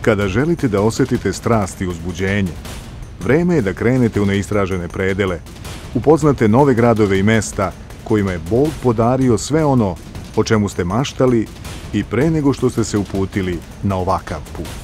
Kada želite da osjetite strast i uzbuđenje, vreme je da krenete u neistražene predele, upoznate nove gradove i mesta kojima je Bog podario sve ono o čemu ste maštali i pre nego što ste se uputili na ovakav put.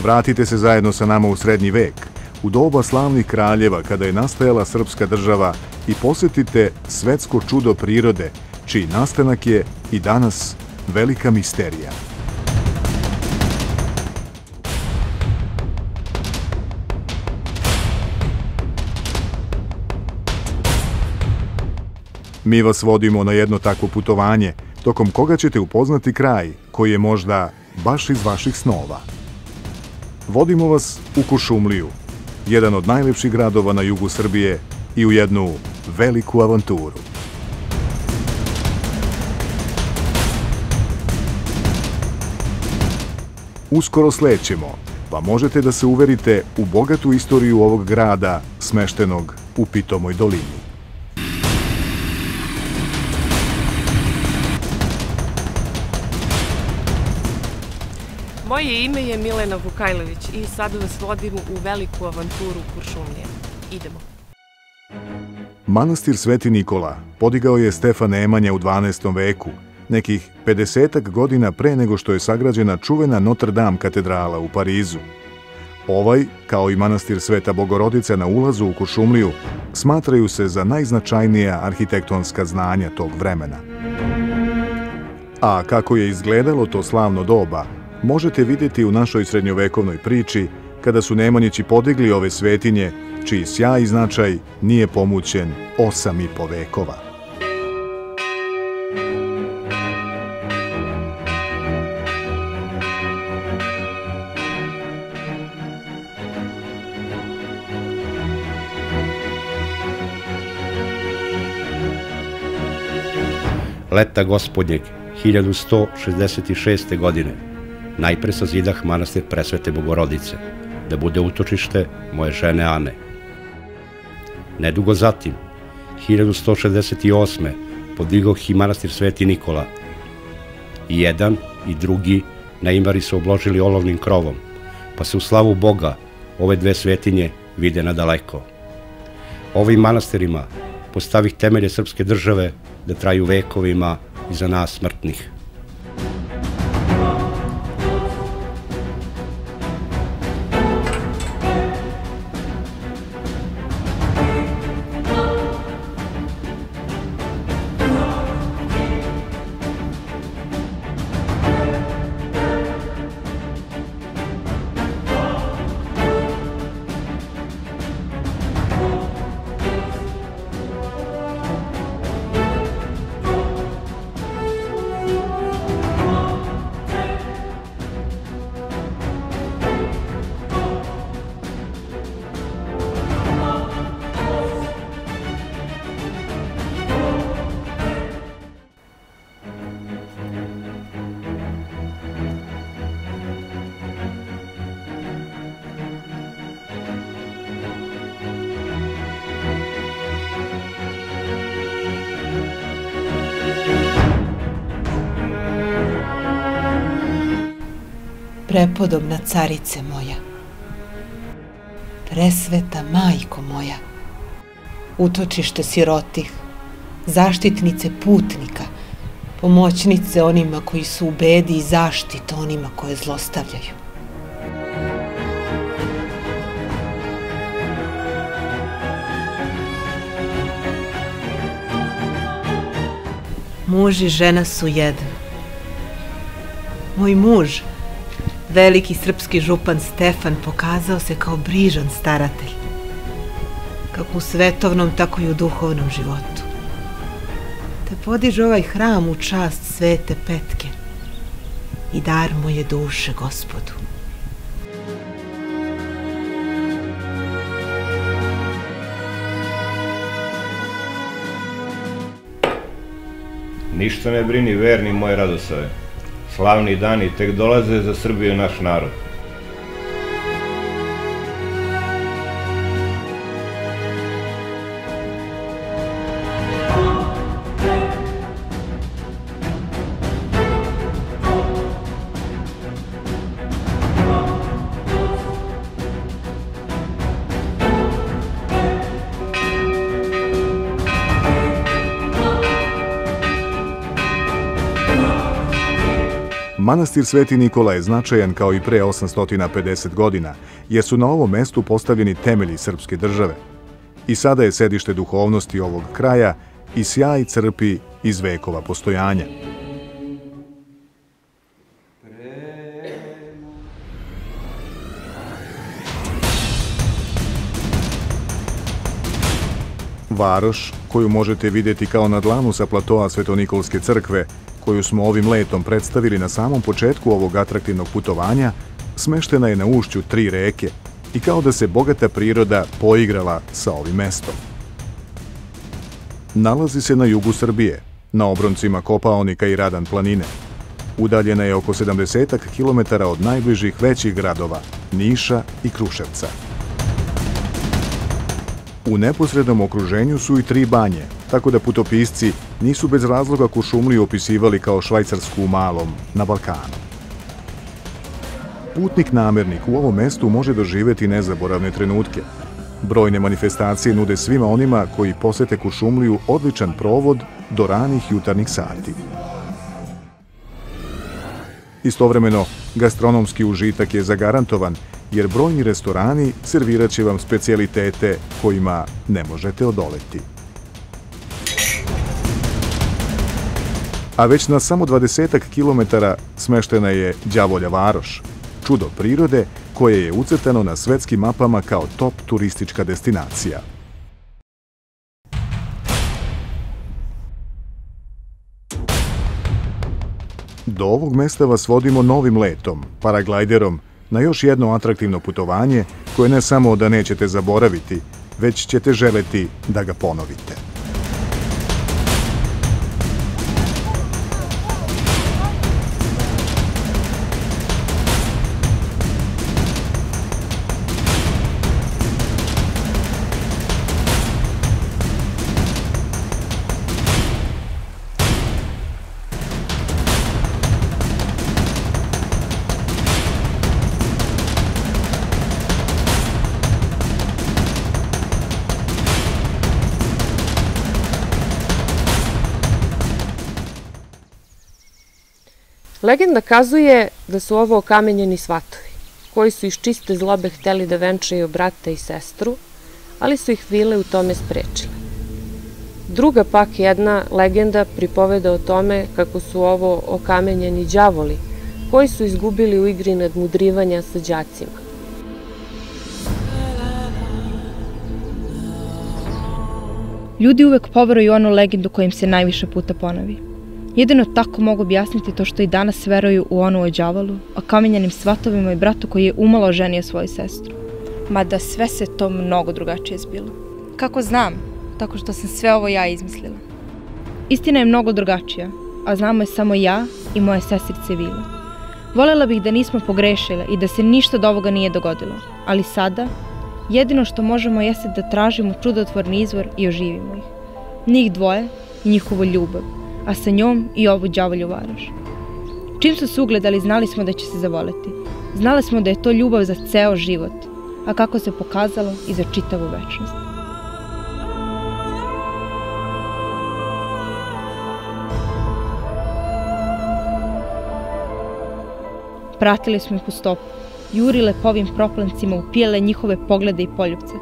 Vratite se zajedno sa nama u srednji vek, u doba slavnih kraljeva kada je nastajala srpska država i posjetite svetsko čudo prirode, čiji nastanak je i danas velika misterija. Mi vas vodimo na jedno takvo putovanje, tokom koga ćete upoznati kraj koji je možda baš iz vaših snova. Vodimo vas u Kuršumliju, jedan od najlepših gradova na jugu Srbije, i u jednu veliku avanturu. Uskoro slećemo, pa možete da se uverite u bogatu istoriju ovog grada smeštenog u pitomoj dolini. Moje ime je Milena Vukajlović i sada vas vodim u veliku avanturu Kuršumlije. Idemo. Manastir Sveti Nikola podigao je Stefan Nemanja u 12. veku, nekih 50-ak godina pre nego što je sagrađena čuvena Notre Dame katedrala u Parizu. Ovaj, kao i manastir Sveta Bogorodica na ulazu u Kuršumliju, smatraju se za najznačajnija arhitektonska znanja tog vremena. A kako je izgledalo to slavno doba, možete vidjeti u našoj srednjovekovnoj priči kada su Nemanjići podigli ove svetinje, čiji sjaj i značaj nije pomućen 8,5 vekova. Leta gospodnjeg 1166. godine najpre sazidah manastir Presvete Bogorodice, da bude utočište moje žene Ane. Nedugo zatim, 1168. podigoh i manastir Sveti Nikola. I jedan i drugi naimari su obložili olovnim krovom, pa se u slavu Boga ove dve svetinje vide nadaleko. Ovim manastirima postavih temelje srpske države da traju vekovima iza nas smrtnih. Prepodobna carice moja, presveta majko moja, utočište sirotih, zaštitnice putnika, pomoćnice onima koji su u bedi i zaštita onima koje zlostavljaju. Muž i žena su jedno. Moj muž, veliki srpski župan Stefan, pokazao se kao brižan staratelj, kako u svetovnom, tako i u duhovnom životu. Te podiže ovaj hram u čast Svete Petke i dar moje duše Gospodu. Ništa ne brini, verni moj Radosave. Slavni dani tek dolaze za Srbiju i naš narod. Manastir Sveti Nikola je značajan kao i pre 850 godina, jer su na ovom mestu postavljeni temelji srpske države. I sada je sedište duhovnosti ovog kraja i sjaj crpi iz vekova postojanja. Varoš, koju možete vidjeti kao na dlanu sa platoa Svetonikolske crkve, koju smo ovim letom predstavili na samom početku ovog atraktivnog putovanja, smeštena je na ušću 3 reke i kao da se bogata priroda poigrala sa ovim mestom. Nalazi se na jugu Srbije, na obroncima Kopaonika i Radan planine. Udaljena je oko 70 km od najbližih većih gradova, Niša i Kruševca. U neposrednom okruženju su i 3 banje, tako da putopisci nisu bez razloga Kuršumliju opisivali kao Švajcarsku u malom, na Balkanu. Putnik namernik u ovom mestu može doživjeti nezaboravne trenutke. Brojne manifestacije nude svima onima koji posete Kuršumliju odličan provod do ranih jutarnjih sati. Istovremeno, gastronomski užitak je zagarantovan, jer brojni restorani servirat će vam specijalitete kojima ne možete odoleti. A već na samo 20 kilometara smeštena je Đavolja Varoš, čudo prirode koje je ucrtano na svetskim mapama kao top turistička destinacija. Do ovog mesta vas vodimo novim letom, paraglajderom, na još jedno atraktivno putovanje koje ne samo da nećete zaboraviti, već ćete želeti da ga ponovite. Legenda kazuje da su ovo okamenjeni svatovi, koji su iz čiste zlobe hteli da venčaju brata i sestru, ali su ih vile u tome sprečile. Druga pak jedna legenda pripoveda o tome kako su ovo okamenjeni đavoli, koji su izgubili u igri nadmudrivanja sa đacima. Ljudi uvek poveruju onu legendu koja im se najviše puta ponovi. Jedino tako mogu objasniti to što i danas veruju u onu o đavolu, o kamenjenim svatovima i bratu koji je umalo oženio svoju sestru. Mada sve se to mnogo drugačije zbilo. Kako znam? Tako što sam sve ovo ja izmislila. Istina je mnogo drugačija, a znamo je samo ja i moje sestrice Vila. Volela bih da nismo pogrešile i da se ništa od ovoga nije dogodilo, ali sada jedino što možemo jeste da tražimo čudotvorni izvor i oživimo ih. Njih dvoje i njihovu ljubav, a sa njom i ovu đavolju varoš. Čim su se ugledali, znali smo da će se zavoleti. Znali smo da je to ljubav za ceo život, a kako se pokazalo i za čitavu večnost. Pratili smo ih u stopu, jurile po ovim proplancima, upijale njihove poglede i poljupce.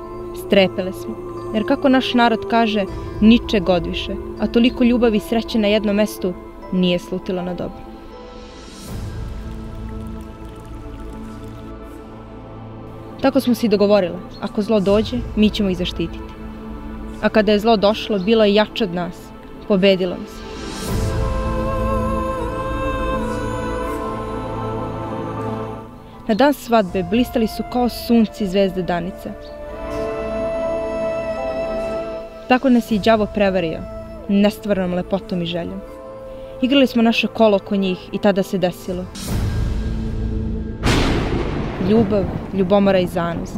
Strepele smo, jer kako naš narod kaže, ničeg odviše, a toliko ljubavi i sreće na jednom mestu nije slutilo na dobro. Tako smo se i dogovorile, ako zlo dođe, mi ćemo ih zaštititi. A kada je zlo došlo, bilo je jače od nas, pobedilo nas. Na dan svadbe blistali su kao sunci zvezde Danica. Tako nas je i đavo prevario, nestvarnom lepotom i željom. Igrali smo naše kolo oko njih i tada se desilo. Ljubav, ljubomora i zanuz.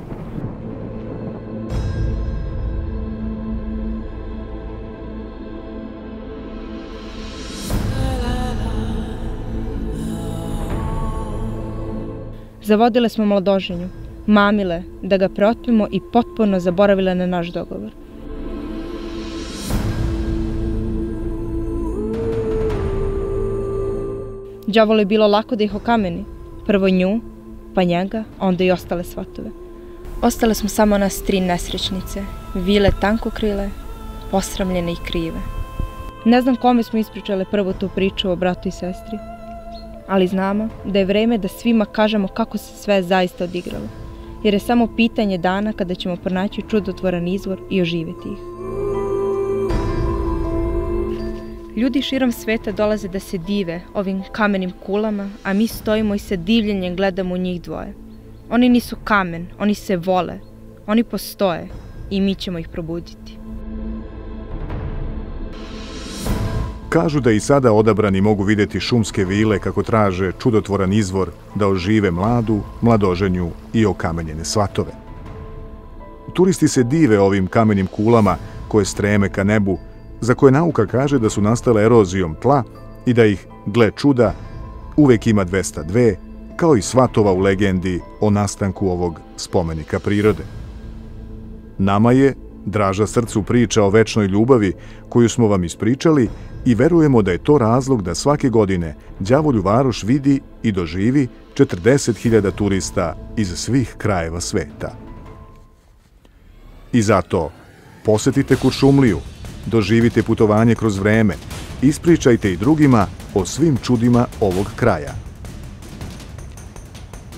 Zavodile smo mladoženju, mamile da ga preotmimo i potpuno zaboravile na naš dogovor. Đavolu je bilo lako da ih okameni. Prvo nju, pa njega, a onda i ostale svatove. Ostale smo samo nas 3 nesrećnice, vile tankokrile, posramljene i krive. Ne znam kome smo ispričale prvo tu priču o bratu i sestri, ali znamo da je vreme da svima kažemo kako se sve zaista odigralo, jer je samo pitanje dana kada ćemo pronaći čudotvoran izvor i oživjeti ih. Ljudi širom sveta dolaze da se dive ovim kamenim kulama, a mi stojimo i sa divljenjem gledamo u njih dvoje. Oni nisu kamen, oni se vole, oni postoje i mi ćemo ih probuditi. Kažu da i sada odabrani mogu vidjeti šumske vile kako traže čudotvoran izvor da ožive mladu, mladoženju i okamenjene svatove. Turisti se dive ovim kamenim kulama koje streme ka nebu, za koje nauka kaže da su nastale erozijom tla i da ih, gle čuda, uvek ima 202, kao i svatova u legendi o nastanku ovog spomenika prirode. Nama je draža srcu priča o večnoj ljubavi koju smo vam ispričali i verujemo da je to razlog da svake godine Đavolju Varoš vidi i doživi 40.000 turista iz svih krajeva sveta. I zato posetite Kuršumliju, doživite putovanje kroz vreme, ispričajte i drugima o svim čudima ovog kraja.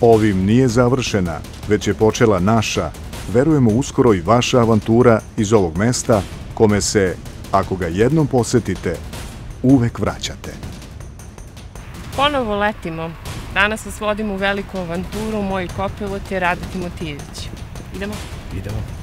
Ovim nije završena, već je počela naša, verujemo uskoro i vaša avantura iz ovog mesta, kome se, ako ga jednom posetite, uvek vraćate. Ponovo letimo. Danas vas vodimo u veliku avanturu. Moj kopilot je Rada Timotijević. Idemo? Idemo.